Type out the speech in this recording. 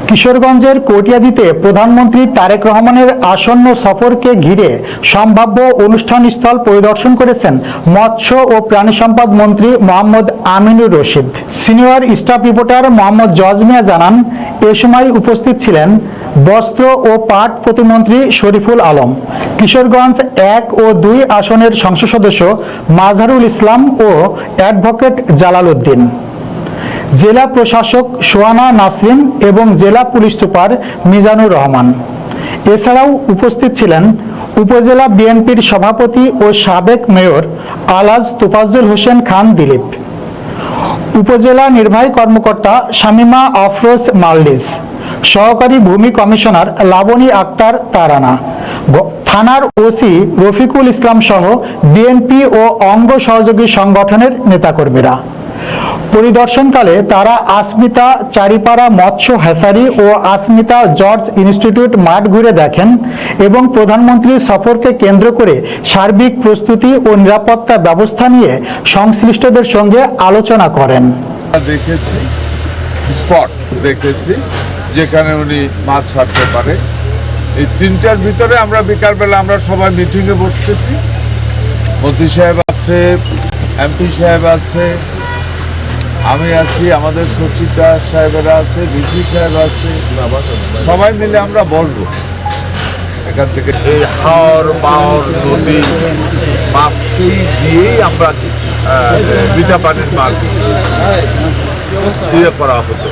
কিশোরগঞ্জের কটিয়াদীতে প্রধানমন্ত্রী তারেক রহমানের আসন্ন সফরকে ঘিরে সম্ভাব্য অনুষ্ঠানস্থল পরিদর্শন করেছেন মৎস্য ও প্রাণী সম্পদ মন্ত্রী Mohammad Aminur Rashid. Senior staff reporter Mohammad জজ মিয়া জানান, এ সময় উপস্থিত ছিলেন বস্ত্র ও পাট প্রতিমন্ত্রী শরীফুল আলম, কিশোরগঞ্জ ১ ও ২ আসনের সংসদ সদস্য মাজহারুল ইসলাম ও অ্যাডভোকেট জালাল উদ্দিন, জেলা প্রশাসক সোহানা নাসরিন এবং জেলা পুলিশ সুপার মিজানুর রহমান। এছাড়াও উপস্থিত ছিলেন উপজেলা বিএনপির সভাপতি ও সাবেক মেয়র আলহাজ তোফাজ্জল হোসেন খান দিলীপ, উপজেলা নির্বাহী কর্মকর্তা শামীমা আফরোজ মাল্লিজ, সহকারী ভূমি কমিশনার লাবনী আক্তার তারানা, থানার ওসি রফিকুল ইসলাম সহ বিএনপি ও অঙ্গ সহযোগী সংগঠনের নেতাকর্মীরা। পরিদর্শনকালে তারা আসমিতা চারিপাড়া মৎস্য হ্যাচারি ও আসমিতা জর্জ ইনস্টিটিউট মাঠ ঘুরে দেখেন এবং প্রধানমন্ত্রীর সফরকে কেন্দ্র করে সার্বিক প্রস্তুতি ও নিরাপত্তা ব্যবস্থা নিয়ে সংশ্লিষ্টদের সঙ্গে আলোচনা করেন। দেখেছি স্পট, দেখেছি যেখানে উনি মাছ ছাড়তে পারে। এই ৩টার ভিতরে আমরা বিকালবেলা আমরা সবাই মিটিংয়ে বসতেছি। মন্ত্রী সাহেব আছে, এমপি সাহেব আছে, আমি আছি, আমাদের সচিতা সাহেবেরা আছে, ডিসি সাহেব আছে, সবাই মিলে আমরা বলবো এখান থেকে এই হাওর পাওয়ার নদী মাছই দিয়েই আমরা মিঠা পানির মাছ দিয়ে করা হতো।